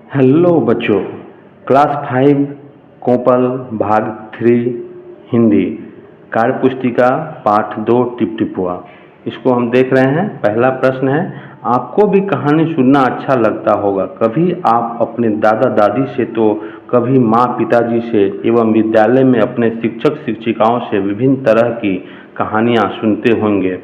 Hello बच्चों, class 5 कोपल भाग 3 हिंदी कार्य पुस्तिका पाठ 2 टिप टिपुआ। इसको हम देख रहे हैं। पहला प्रश्न है, आपको भी कहानी सुनना अच्छा लगता होगा। कभी आप अपने दादा दादी से तो कभी माँ पिताजी से एवं विद्यालय में अपने शिक्षक शिक्षिकाओं से विभिन्न तरह की कहानियाँ सुनते होंगे।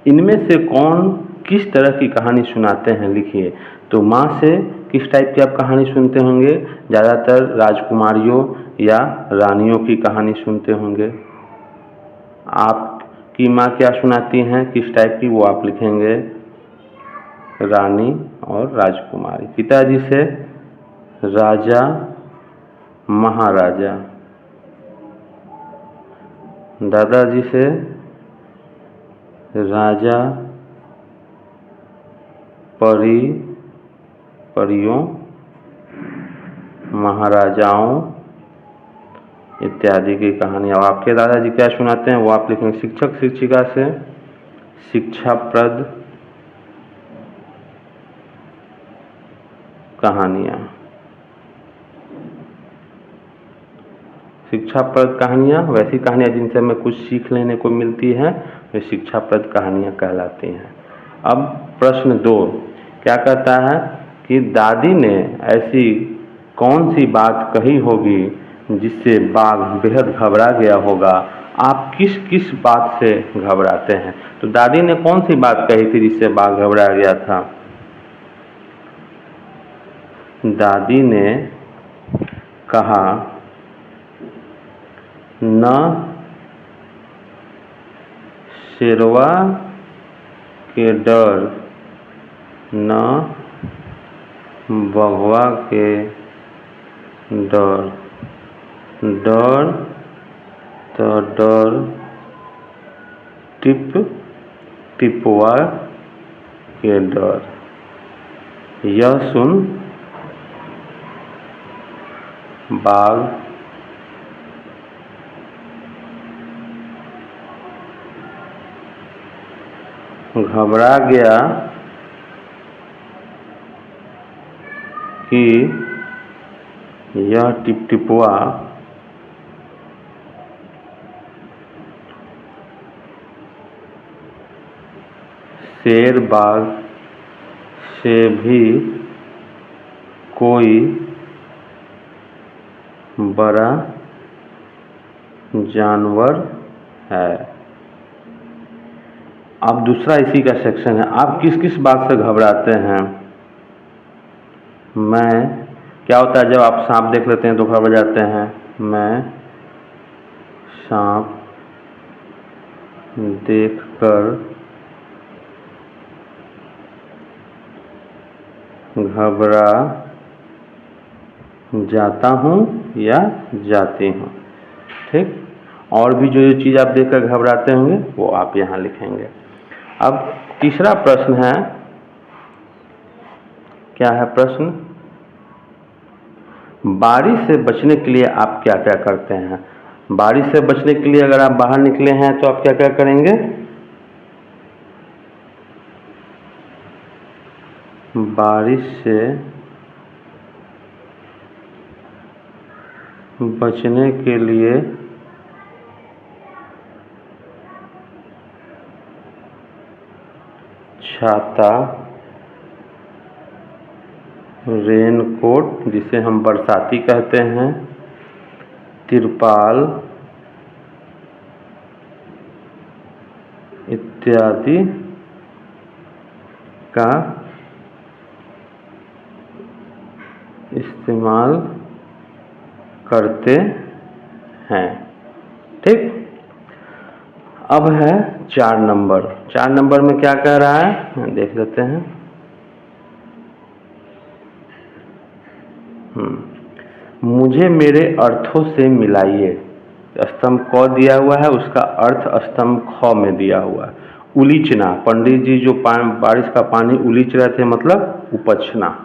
इनमें से कौन किस तरह की कहानी सुनाते हैं, लिखिए। तो माँ से किस टाइप की आप कहानी सुनते होंगे? ज़्यादातर राजकुमारियों या रानियों की कहानी सुनते होंगे। आपकी माँ क्या सुनाती हैं, किस टाइप की, वो आप लिखेंगे, रानी और राजकुमारी। पिताजी से राजा महाराजा, दादाजी से राजा परियों महाराजाओं इत्यादि की कहानी। अब आपके दादाजी क्या सुनाते हैं वो आप लिखेंगे। शिक्षक शिक्षिका से शिक्षाप्रद कहानियाँ। शिक्षाप्रद कहानियाँ वैसी कहानियाँ जिनसे हमें कुछ सीख लेने को मिलती है, वे शिक्षाप्रद कहानियाँ कहलाती हैं। अब प्रश्न 2 क्या कहता है कि दादी ने ऐसी कौन सी बात कही होगी जिससे बाघ बेहद घबरा गया होगा। आप किस किस बात से घबराते हैं? तो दादी ने कौन सी बात कही थी जिससे बाघ घबरा गया था? दादी ने कहा, न शेरवा के डर, न बघवा के डर, डर तो डर टिप टिपुआ के डर। यह सुन बाघ घबरा गया कि यह टिपटिपुआ शेर बाघ से भी कोई बड़ा जानवर है। अब दूसरा इसी का सेक्शन है। आप किस किस बात से घबराते हैं? मैं, क्या होता है जब आप सांप देख लेते हैं तो घबरा जाते हैं। मैं सांप देखकर घबरा जाता हूँ या जाती हूँ। ठीक। और भी जो चीज़ आप देखकर घबराते होंगे वो आप यहाँ लिखेंगे। अब तीसरा प्रश्न है, क्या है प्रश्न? बारिश से बचने के लिए आप क्या क्या करते हैं? बारिश से बचने के लिए अगर आप बाहर निकले हैं तो आप क्या क्या करेंगे? बारिश से बचने के लिए छाता, रेनकोट जिसे हम बरसाती कहते हैं, तिरपाल इत्यादि का इस्तेमाल करते हैं। ठीक। अब है 4 नंबर। 4 नंबर में क्या कह रहा है देख लेते हैं। मुझे मेरे अर्थों से मिलाइए। स्तंभ क दिया हुआ है, उसका अर्थ स्तंभ ख में दिया हुआ है। उलीचना, पंडित जी जो बारिश का पानी उलीच रहे थे, मतलब उपछना।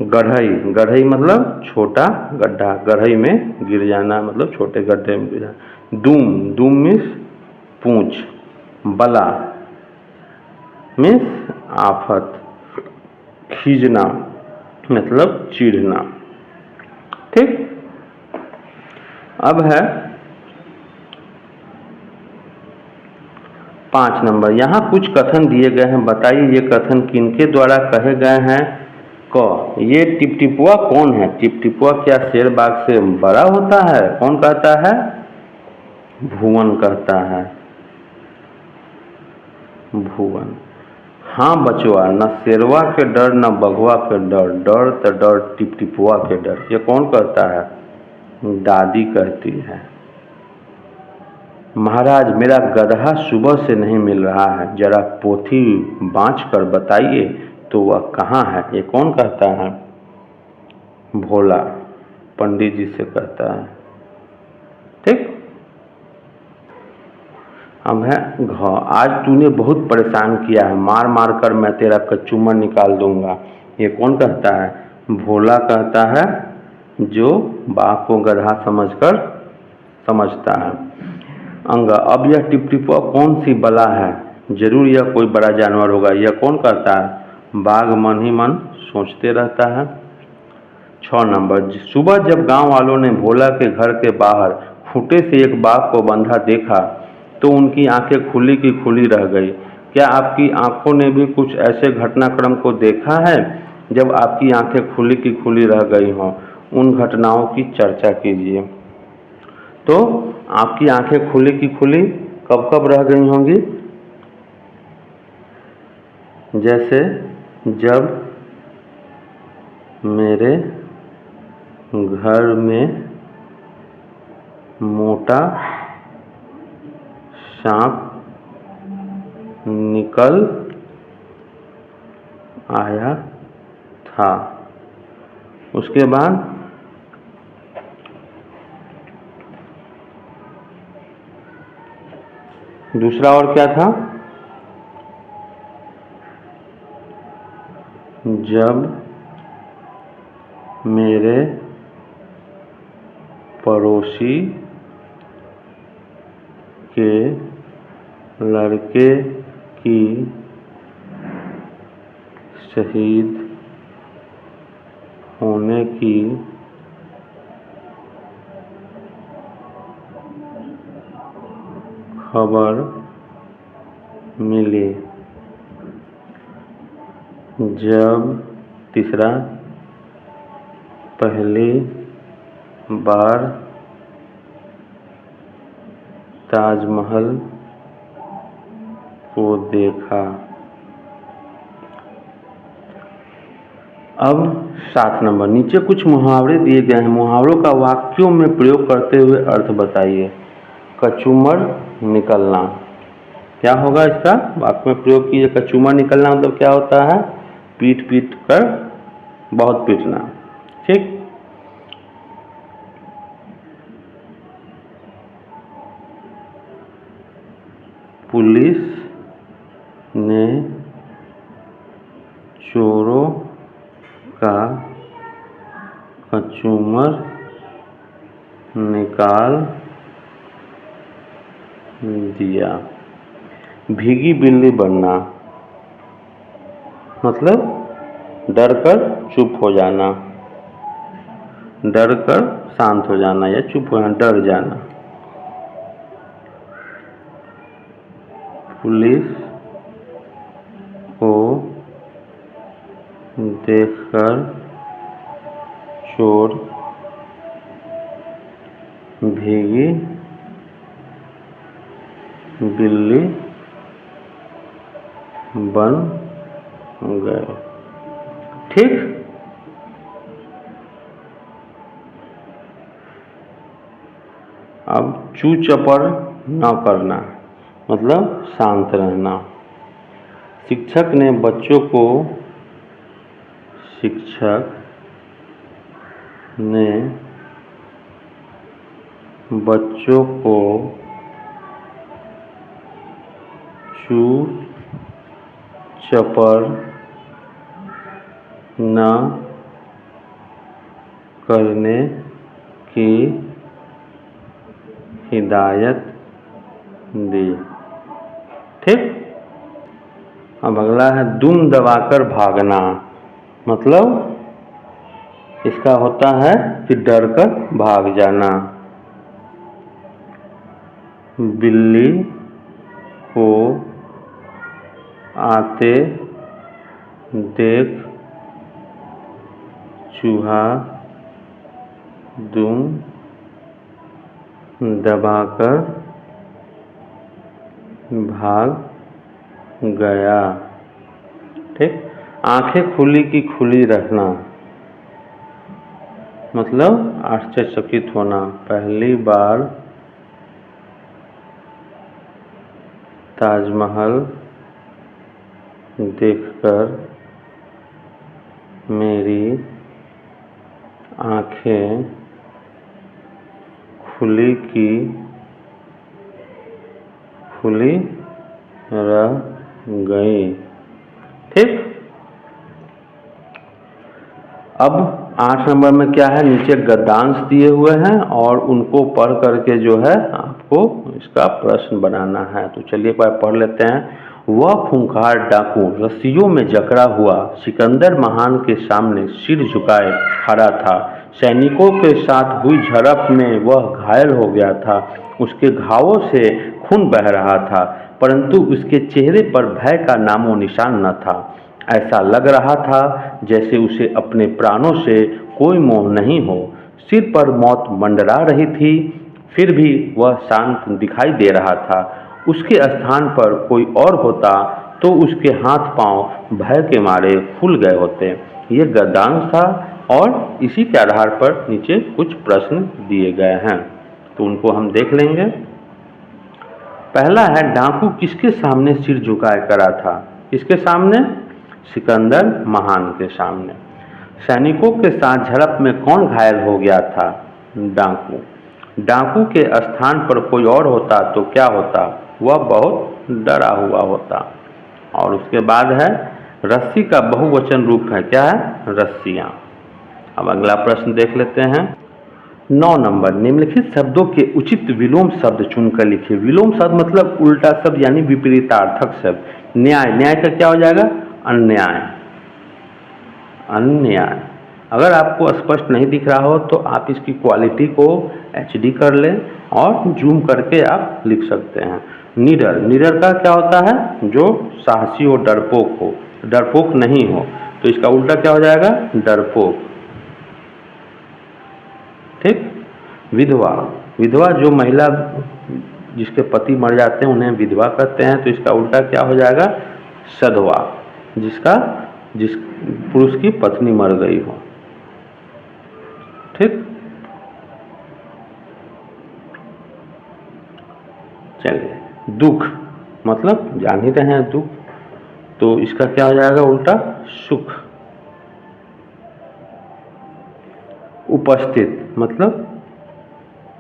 गढ़ई, गढ़ई मतलब छोटा गड्ढा, गढ़ई में गिर जाना मतलब छोटे गड्ढे में गिर जाना। दूम, दूम मीन्स पूंछ। बला मीन्स आफत। खींचना मतलब चीढ़ना। ठीक। अब है 5 नंबर। यहाँ कुछ कथन दिए गए हैं, बताइए ये कथन किनके द्वारा कहे गए हैं। क, ये टिपटिपुआ कौन है? टिपटिपुआ क्या शेर बाघ से बड़ा होता है? कौन कहता है? भुवन कहता है। भुवन। हाँ बचवा, न शेरवा के डर न बघवा के डर, डर त डर टिपटिपुआ के डर। ये कौन कहता है? दादी कहती है। महाराज, मेरा गदहा सुबह से नहीं मिल रहा है, जरा पोथी बाँच कर बताइए तो वह कहाँ है? ये कौन कहता है? भोला पंडित जी से कहता है। ठीक। अब है घ, आज तूने बहुत परेशान किया है, मार मार कर मैं तेरा कचूमर निकाल दूंगा। ये कौन कहता है? भोला कहता है, जो बाघ को गधा समझकर समझता है। अंग, अब यह टिपटिपुआ कौन सी बला है? जरूर यह कोई बड़ा जानवर होगा। यह कौन कहता है? बाघ मन ही मन सोचते रहता है। 6 नंबर। सुबह जब गांव वालों ने भोला के घर के बाहर खूंटे से एक बाघ को बंधा देखा तो उनकी आंखें खुली की खुली रह गई। क्या आपकी आंखों ने भी कुछ ऐसे घटनाक्रम को देखा है जब आपकी आंखें खुली की खुली रह गई हों? उन घटनाओं की चर्चा कीजिए। तो आपकी आंखें खुली की खुली कब कब रह गई होंगी? जैसे जब मेरे घर में मोटा सांप निकल आया था। उसके बाद दूसरा और क्या था? जब मेरे पड़ोसी के लड़के की शहीद होने की खबर मिली। जब तीसरा, पहली बार ताजमहल को देखा। अब 7 नंबर। नीचे कुछ मुहावरे दिए गए हैं, मुहावरों का वाक्यों में प्रयोग करते हुए अर्थ बताइए। कचूमर निकलना, क्या होगा इसका? वाक्य में प्रयोग कीजिए। कचूमर निकलना मतलब क्या होता है? पीट पीट कर बहुत पीटना। ठीक। पुलिस ने चोरों का कचूमर निकाल दिया। भीगी बिल्ली बनना मतलब डर कर चुप हो जाना, डर कर शांत हो जाना या चुप हो जाना, डर जाना। पुलिस को देखकर चोर भीगी बिल्ली बन गए। ठीक। अब चू चपर न करना मतलब शांत रहना। शिक्षक ने बच्चों को चू चपर न करने की हिदायत दी। ठीक। अब अगला है दुम दबाकर भागना मतलब इसका होता है कि डर कर भाग जाना। बिल्ली को आते देख चूहा दुम दबाकर भाग गया। ठीक। आंखें खुली की खुली रखना मतलब आश्चर्यचकित होना। पहली बार ताजमहल देखकर मेरी आंखें खुली की खुली रह गई। ठीक। अब 8 नंबर में क्या है, नीचे गद्यांश दिए हुए हैं और उनको पढ़ करके जो है आपको इसका प्रश्न बनाना है। तो चलिए एक बार पढ़ लेते हैं। वह खूंखार डाकू रस्सियों में जकड़ा हुआ सिकंदर महान के सामने सिर झुकाए खड़ा था। सैनिकों के साथ हुई झड़प में वह घायल हो गया था। उसके घावों से खून बह रहा था, परंतु उसके चेहरे पर भय का नामो निशान न था। ऐसा लग रहा था जैसे उसे अपने प्राणों से कोई मोह नहीं हो। सिर पर मौत मंडरा रही थी, फिर भी वह शांत दिखाई दे रहा था। उसके स्थान पर कोई और होता तो उसके हाथ पांव भय के मारे फूल गए होते। ये गद्यांश था और इसी के आधार पर नीचे कुछ प्रश्न दिए गए हैं, तो उनको हम देख लेंगे। पहला है, डाकू किसके सामने सिर झुकाए खड़ा था? किसके सामने? सिकंदर महान के सामने। सैनिकों के साथ झड़प में कौन घायल हो गया था? डाकू। डाकू के स्थान पर कोई और होता तो क्या होता? वह बहुत डरा हुआ होता। और उसके बाद है, रस्सी का बहुवचन रूप है, क्या है? रस्सियाँ। अब अगला प्रश्न देख लेते हैं। 9 नंबर, निम्नलिखित शब्दों के उचित विलोम शब्द चुनकर लिखिए। विलोम शब्द मतलब उल्टा शब्द यानी विपरीतार्थक शब्द। न्याय, न्याय का क्या हो जाएगा? अन्याय। अन्याय। अगर आपको स्पष्ट नहीं दिख रहा हो तो आप इसकी क्वालिटी को HD कर लें और जूम करके आप लिख सकते हैं। निडर, निडर का क्या होता है? जो साहसी हो, डरपोक हो। डरपोक नहीं हो तो इसका उल्टा क्या हो जाएगा? डरपोक। ठीक। विधवा, विधवा जो महिला जिसके पति मर जाते हैं उन्हें विधवा कहते हैं, तो इसका उल्टा क्या हो जाएगा? सधवा, जिस पुरुष की पत्नी मर गई हो। ठीक। चलिए, दुख मतलब जान ही रहे हैं दुख, तो इसका क्या हो जाएगा उल्टा? सुख। उपस्थित मतलब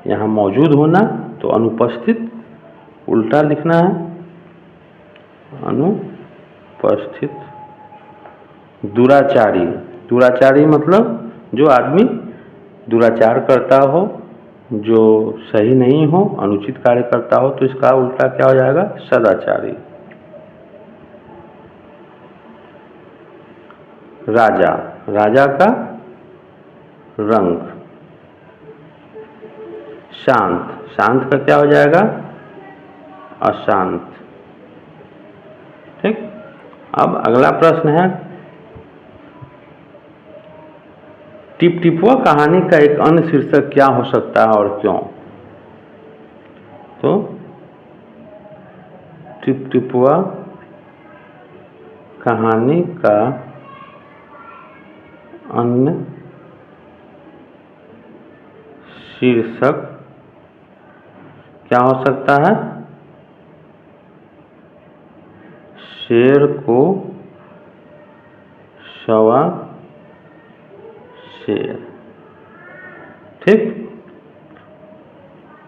यहाँ मौजूद होना, तो अनुपस्थित उल्टा लिखना है, अनुपस्थित। दुराचारी, दुराचारी मतलब जो आदमी दुराचार करता हो, जो सही नहीं हो, अनुचित कार्य करता हो, तो इसका उल्टा क्या हो जाएगा? सदाचारी। राजा, राजा का रंग। शांत, शांत का क्या हो जाएगा? अशांत। ठीक। अब अगला प्रश्न है, टिपटिपुआ कहानी का एक अन्य शीर्षक क्या हो सकता है और क्यों? तो टिपटिपुआ कहानी का अन्य शीर्षक क्या हो सकता है? शेर को सवा शेर। ठीक।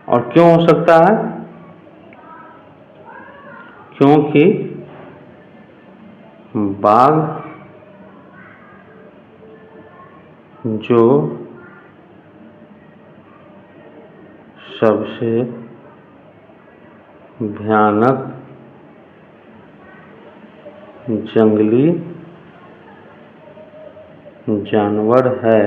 और क्यों हो सकता है? क्योंकि बाघ जो सबसे भयानक जंगली जानवर है,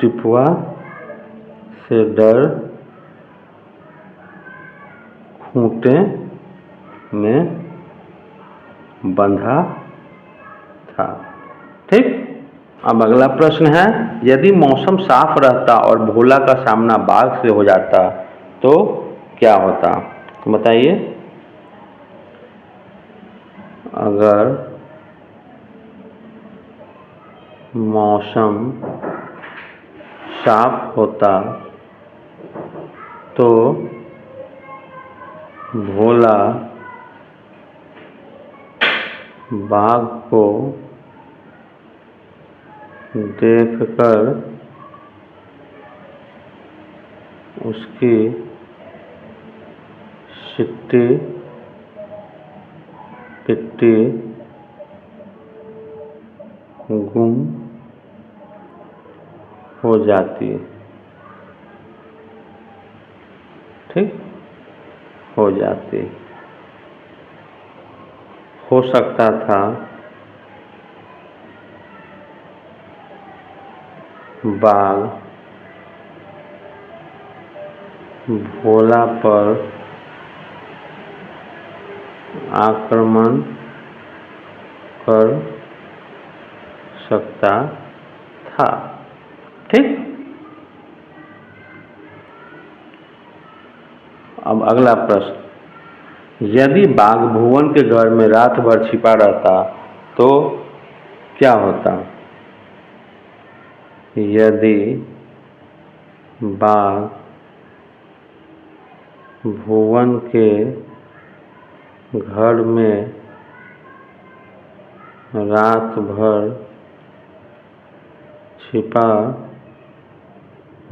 टिपटिपुआ से डर खूंटे में बंधा था। ठीक। अब अगला प्रश्न है, यदि मौसम साफ रहता और भोला का सामना बाघ से हो जाता तो क्या होता? बताइए। अगर मौसम साफ होता तो भोला बाघ को देखकर उसकी सिट्टी पिट्टी गुम हो जाती। ठीक, हो जाती। हो सकता था बाघ भोला पर आक्रमण कर सकता था। ठीक। अब अगला प्रश्न, यदि बाघ भुवन के घर में रात भर छिपा रहता तो क्या होता? यदि बाघ भुवन के घर में रात भर छिपा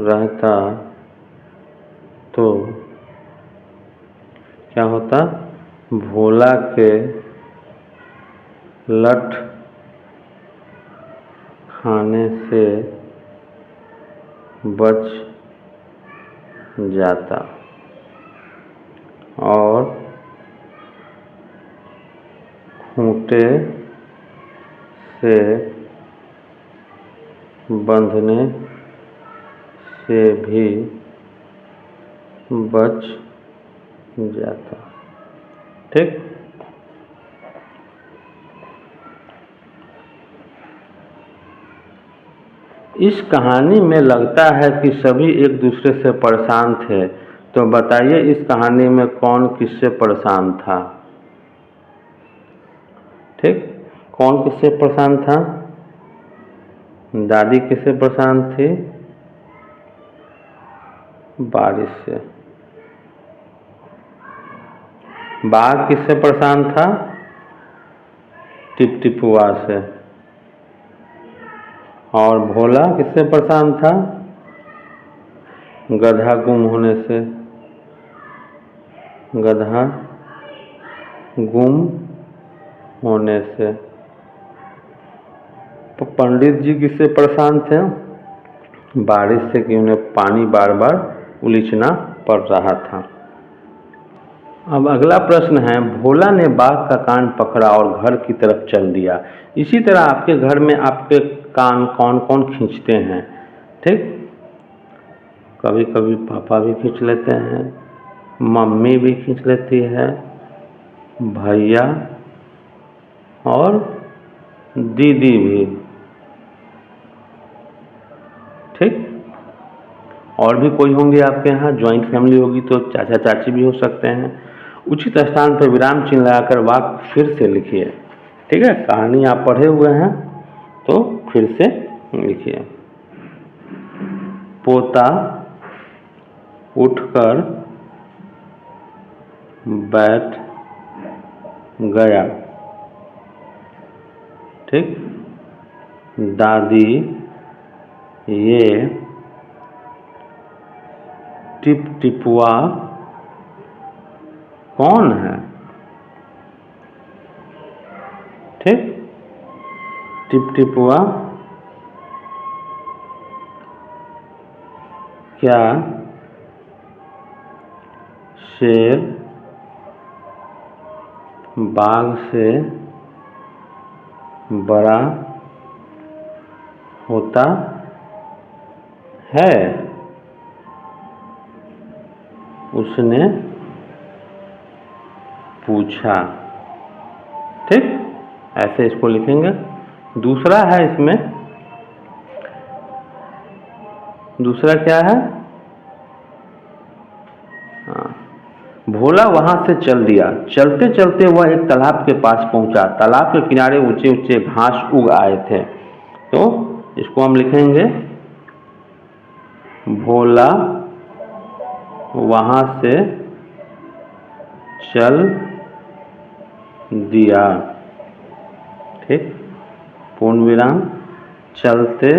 रहता तो क्या होता? भोला के लठ खाने से बच जाता और खूंटे से बंधने से भी बच जाता। ठीक। इस कहानी में लगता है कि सभी एक दूसरे से परेशान थे, तो बताइए इस कहानी में कौन किससे परेशान था? ठीक, कौन किससे परेशान था? दादी किससे परेशान थी? बारिश से। बाघ किससे परेशान था? टिपटिपुआ से। और भोला किससे परेशान था? गधा गुम होने से। गधा गुम होने से। तो पंडित जी किससे परेशान थे? बारिश से, कि उन्हें पानी बार बार उलीचना पड़ रहा था। अब अगला प्रश्न है, भोला ने बाघ का कान पकड़ा और घर की तरफ चल दिया। इसी तरह आपके घर में आपके कान कौन कौन खींचते हैं? ठीक, कभी कभी पापा भी खींच लेते हैं, मम्मी भी खींच लेती है, भैया और दीदी भी। ठीक, और भी कोई होंगे आपके यहाँ, ज्वाइंट फैमिली होगी तो चाचा चाची भी हो सकते हैं। उचित स्थान पर विराम चिन्ह लगाकर वाक्य फिर से लिखिए। ठीक है, कहानी आप पढ़े हुए हैं तो फिर से लिखिए। पोता उठकर बैठ गया। ठीक, दादी ये टिपटिपुआ कौन है? ठीक, टिपटिपुआ क्या शेर बाघ से बड़ा होता है उसने पूछा। ठीक, ऐसे इसको लिखेंगे। दूसरा है इसमें, दूसरा क्या है, भोला वहां से चल दिया। चलते चलते वह एक तालाब के पास पहुंचा। तालाब के किनारे ऊंचे ऊंचे घास उग आए थे। तो इसको हम लिखेंगे भोला वहां से चल दिया। ठीक, पूर्ण विराम। चलते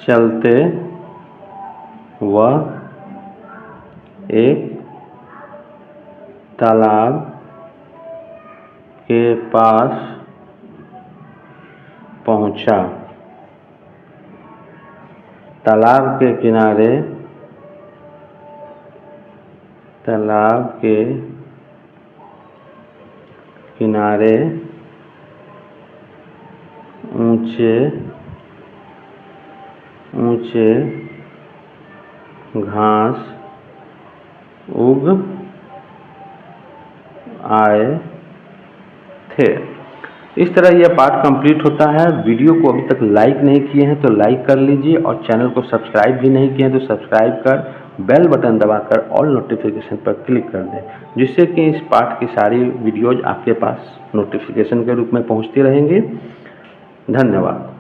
चलते वह एक तालाब के पास पहुंचा। तालाब के किनारे, तालाब के किनारे ऊंचे ऊंचे घास उग आए थे। इस तरह यह पाठ कंप्लीट होता है। वीडियो को अभी तक लाइक नहीं किए हैं तो लाइक कर लीजिए, और चैनल को सब्सक्राइब भी नहीं किए हैं तो सब्सक्राइब कर बेल बटन दबाकर ऑल नोटिफिकेशन पर क्लिक कर दें, जिससे कि इस पाठ की सारी वीडियोज आपके पास नोटिफिकेशन के रूप में पहुंचती रहेंगी। धन्यवाद।